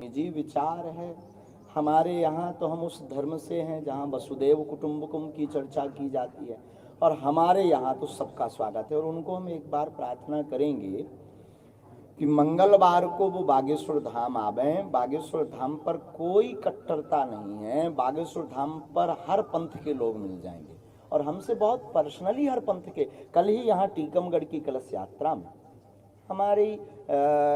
निजी विचार है। हमारे यहाँ तो हम उस धर्म से हैं जहाँ वसुदेव कुटुंबकम की चर्चा की जाती है, और हमारे यहाँ तो सबका स्वागत है। और उनको हम एक बार प्रार्थना करेंगे कि मंगलवार को वो बागेश्वर धाम आवे। बागेश्वर धाम पर कोई कट्टरता नहीं है, बागेश्वर धाम पर हर पंथ के लोग मिल जाएंगे, और हमसे बहुत पर्सनली हर पंथ के। कल ही यहाँ टीकमगढ़ की कलश यात्रा में हमारी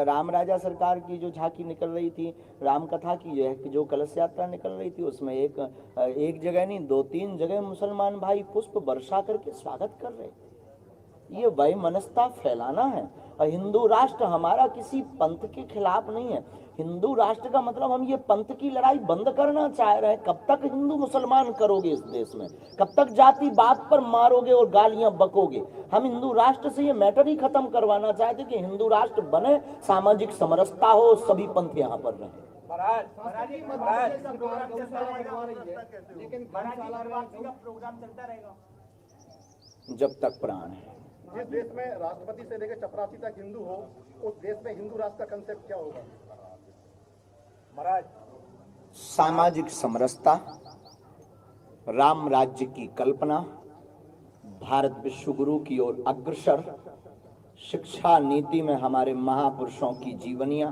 राम राजा सरकार की जो झांकी निकल रही थी, राम कथा की जो कलश यात्रा निकल रही थी, उसमें एक जगह नहीं 2-3 जगह मुसलमान भाई पुष्प वर्षा करके स्वागत कर रहे। ये वैमनस्यता फैलाना है। और हिंदू राष्ट्र हमारा किसी पंथ के खिलाफ नहीं है। हिंदू राष्ट्र का मतलब हम ये पंथ की लड़ाई बंद करना चाह रहे हैं। कब तक हिंदू मुसलमान करोगे इस देश में? कब तक जाति बात पर मारोगे और गालियां बकोगे? हम हिंदू राष्ट्र से ये मैटर ही खत्म करवाना चाहते कि हिंदू राष्ट्र बने, सामाजिक समरसता हो, सभी पंथ यहाँ पर रहे। जब तक प्राण है। जिस देश में राष्ट्रपति से लेकर चपरासी तक हिंदू हो, उस देश में हिंदू राष्ट्र का कंसेप्ट क्या होगा महाराज? सामाजिक समरसता, राम राज्य की कल्पना, भारत विश्व गुरु की ओर अग्रसर, शिक्षा नीति में हमारे महापुरुषों की जीवनियां,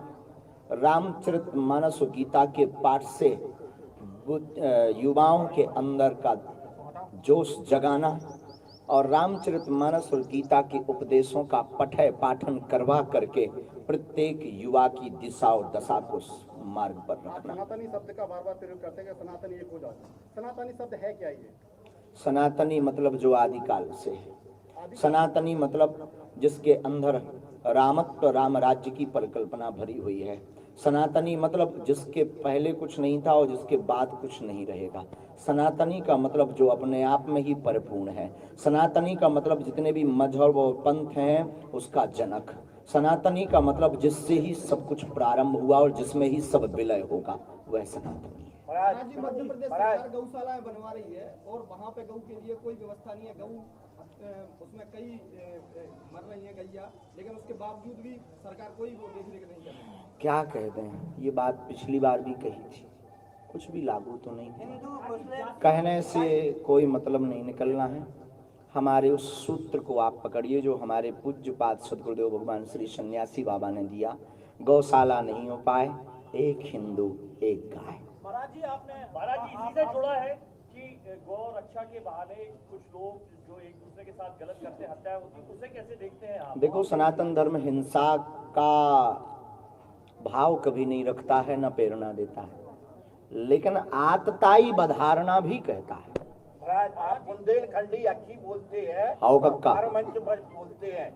रामचरितमानस गीता के पाठ से युवाओं के अंदर का जोश जगाना, और रामचरितमानस और गीता के उपदेशों का पठय पाठन करवा करके प्रत्येक युवा की दिशा और दशा को मार्ग पर रखना। सनातनी शब्द का बार बार प्रयोग करते हैं, सनातनी एक हो जाता है। सनातनी शब्द है क्या? ये सनातनी मतलब जो आदिकाल से है। सनातनी मतलब जिसके अंदर रामत्व, राम राज्य की परिकल्पना भरी हुई है। सनातनी मतलब जिसके पहले कुछ नहीं था और जिसके बाद कुछ नहीं रहेगा। सनातनी का मतलब जो अपने आप में ही परिपूर्ण है। सनातनी का मतलब जितने भी मजहब और पंथ हैं उसका जनक। सनातनी का मतलब जिससे ही सब कुछ प्रारंभ हुआ और जिसमें ही सब विलय होगा, वह सनातनी है। मध्य प्रदेश सरकार गौशालाएं बनवा रही है और वहाँ पे गौ के लिए कोई व्यवस्था नहीं है। गौ उसमें कई मर रही है गैया, लेकिन उसके बावजूद भी सरकार कोई वो देख रेख नहीं कर रही। क्या कहते हैं, ये बात पिछली बार भी कही थी, कुछ भी लागू तो नहीं है। कहने से कोई मतलब नहीं निकलना है। हमारे उस सूत्र को आप पकड़िए जो हमारे पूज्यपाद सद्गुरुदेव भगवान श्री सन्यासी बाबा ने दिया। गौशाला नहीं हो पाए, एक हिंदू एक गाय। महाराज जी इसी से जुड़ा है कि गौ रक्षा के बहाने कुछ लोग जो एक दूसरे के साथ गलत करते, हत्या होती, उसे कैसे देखते हैं आप? देखो, सनातन धर्म हिंसा का भाव कभी नहीं रखता है, न प्रेरणा देता है, लेकिन आतताई बधारना भी कहता है। आप बुंदेलखंडी अच्छी बोलते हैं, मंच पर बोलते हैं,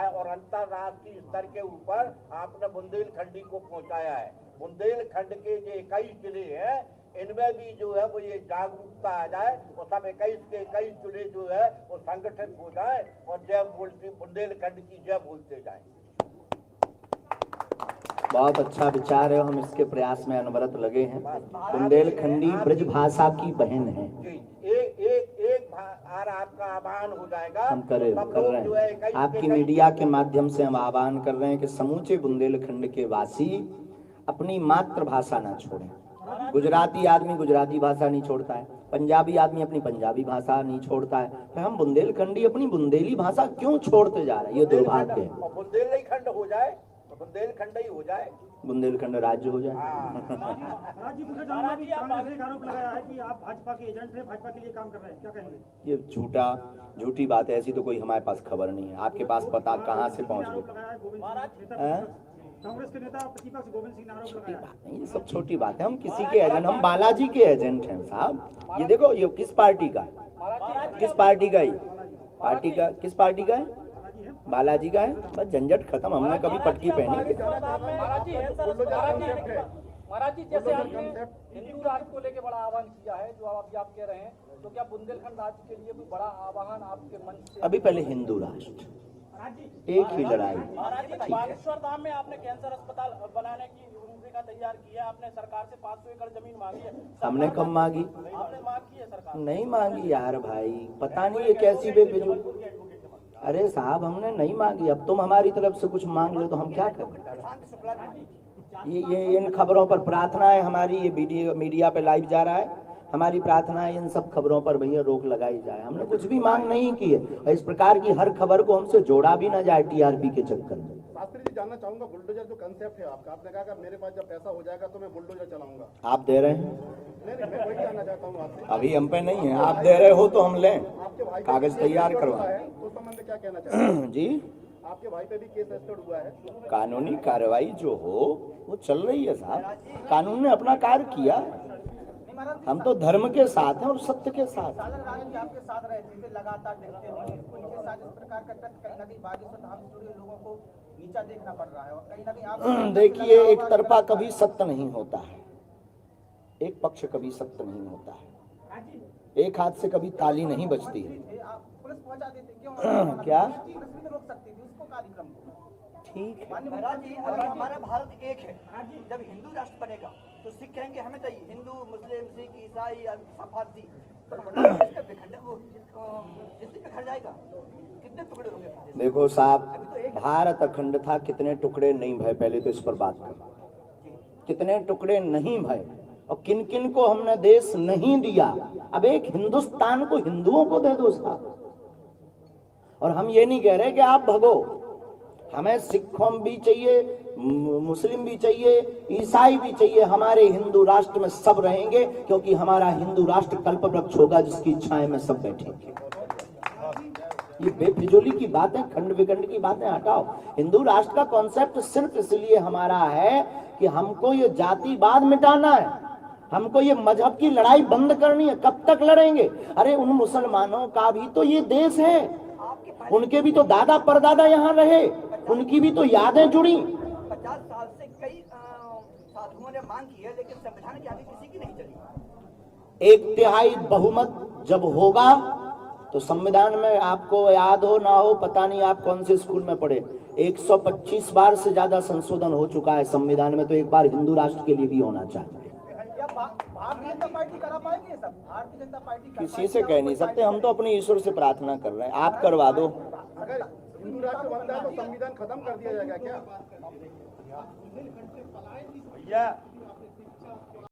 और अंतरराष्ट्रीय स्तर के ऊपर आपने बुंदेलखंडी को पहुंचाया है। बुंदेलखंड के जो 21 जिले हैं, इनमें भी जो है वो ये जागरूकता आ जाए और सब 21 के 21 जिले जो है वो संगठित हो जाए और जय बोलते बुंदेलखंड की जय बोलते जाए। बहुत अच्छा विचार है, हम इसके प्रयास में अनवरत लगे हैं। बुंदेलखंडी ब्रज भाषा की बहन है। एक आपका आह्वान हो जाएगा, हम कर रहे हैं। आपकी मीडिया के माध्यम से हम आह्वान कर रहे हैं कि समूचे बुंदेलखंड के वासी अपनी मातृभाषा ना छोड़ें। गुजराती आदमी गुजराती भाषा नहीं छोड़ता है, पंजाबी आदमी अपनी पंजाबी भाषा नहीं छोड़ता है, तो हम बुंदेलखंडी अपनी बुंदेली भाषा क्यों छोड़ते जा रहे हैं? ये दुर्भाग्य है। बुंदेलखंड हो जाए तो बुंदेलखंड ही हो जाए, बुंदेलखंड राज्य हो जाए। आरोप लगाया है कि आप भाजपा के एजेंट हैं, भाजपा के लिए काम कर रहे हैं, क्या कहेंगे? ये झूठी बात है, ऐसी तो कोई हमारे पास खबर नहीं है। आपके पास पता कहाँ से पहुँच गए? कांग्रेस के नेता प्रतिपक्ष गोविंद सिंह ने आरोप लगाया। ये सब छोटी बात है। हम किसी के एजेंट, हम बालाजी के एजेंट हैं साहब। ये देखो, ये किस पार्टी का है? किस पार्टी का है? पार्टी का किस पार्टी का है? बालाजी का है। बस झंझट खत्म, हमने कभी पटकी पहनी। महाराज जी जैसे आपने हिंदू राष्ट्र को लेकर बड़ा आह्वान किया है, जो अभी आप कह रहे हैं, तो क्या बुंदेलखंड राज्य के लिए भी बड़ा आह्वान आपके मन से? अभी पहले हिंदू राष्ट्र, एक ही लड़ाई। बागेश्वर धाम में आपने कैंसर अस्पताल बनाने की रूपरेखा तैयार की है, आपने सरकार से 500 एकड़ जमीन मांगी है। हमने कब मांगी? आपने मांग की है, सरकार नहीं मांगी यार भाई, पता नहीं ये कैसी बेफिजूल। अरे साहब, हमने नहीं मांगी। अब तुम हमारी तरफ से कुछ मांग लो तो हम क्या करें? ये इन खबरों पर प्रार्थना है हमारी, ये मीडिया पे लाइव जा रहा है, हमारी प्रार्थना है इन सब खबरों पर भैया रोक लगाई जाए। हमने कुछ भी मांग नहीं की है, और इस प्रकार की हर खबर को हमसे जोड़ा भी ना जाए टीआरपी के चक्कर में। शास्त्री जी, जानना चाहूंगा बुलडोजर जो कंसेप्ट है आपका, आपने कहा कि मेरे पास जब पैसा हो जाएगा तो मैं बुलडोजर चलाऊंगा। आप दे रहे हैं? नहीं, मैं वही जानना चाहता हूँ आपसे। अभी हम पे नहीं है, आप दे रहे हो तो हम लें, आपके भाई कागज तैयार करवा उस संबंध में क्या कहना चाहते हैं? जी। आपके भाई पे भी केस रजिस्टर्ड हुआ है। कानूनी कार्रवाई जो हो वो चल रही है साहब, कानून ने अपना कार्य किया, हम तो धर्म के साथ हैं और सत्य के साथ। आपके साथ रहे थे, लगातार देखते होंगे उनके साथ इस प्रकार का तथ्य कहीं ना कहीं बागेश्वर धाम से जुड़े लोगों को नीचा देखना पड़ रहा है, और कहीं ना कहीं आप देखिए, एक तरफा कभी सत्य नहीं होता है, एक पक्ष कभी सत्य नहीं होता है, एक हाथ से कभी ताली नहीं बजती है। पुलिस पहुंचा देते क्यों? क्या पुलिस भी तो रोक सकती थी उसको कार्यक्रम को। ठीक है, महाराज जी, अगर हमारा भारत एक है, जब हिंदू राष्ट्र बनेगा तो सिख कहेंगे हमें चाहिए, हिंदू मुस्लिम सिख ईसाई फारसी, तो इसका विखंडन वो इससे बिखर जाएगा। कितने टुकड़े होंगे? देखो साहब, भारत अखंड था, कितने टुकड़े नहीं भय, पहले तो इस पर बात करो, कितने टुकड़े नहीं भय और किन किन को हमने देश नहीं दिया। अब एक हिंदुस्तान को हिंदुओं को दे दो साहब, और हम ये नहीं कह रहे कि आप भगो, हमें सिखों भी चाहिए, मुस्लिम भी चाहिए, ईसाई भी चाहिए, हमारे हिंदू राष्ट्र में सब रहेंगे, क्योंकि हमारा हिंदू राष्ट्र कल्प वृक्ष होगा जिसकी छाया में सब बैठेंगे। ये बेफिजूली की बातें, खंड विखंड की बातें हटाओ। हिंदू राष्ट्र का कॉन्सेप्ट सिर्फ इसलिए हमारा है कि हमको ये जातिवाद मिटाना है, हमको ये मजहब की लड़ाई बंद करनी है। कब तक लड़ेंगे? अरे उन मुसलमानों का भी तो ये देश है, उनके भी तो दादा परदादा यहाँ रहे, उनकी भी तो यादें जुड़ी। 50 साल से कई साधुओं ने मांग की है, लेकिन संविधान की आगे किसी की नहीं चली। 1/3 बहुमत जब होगा तो संविधान में, आपको याद हो ना हो पता नहीं आप कौन से स्कूल में पढ़े, 125 बार से ज्यादा संशोधन हो चुका है संविधान में, तो एक बार हिंदू राष्ट्र के लिए भी होना चाहिए। भारतीय जनता पार्टी करा पाएगी सब? भारतीय जनता पार्टी किसी से कह नहीं सकते, हम तो अपने ईश्वर से प्रार्थना कर रहे हैं, आप करवा दो। अगर हिंदू राष्ट्र बनता है तो संविधान खत्म कर दिया जाएगा क्या? भैया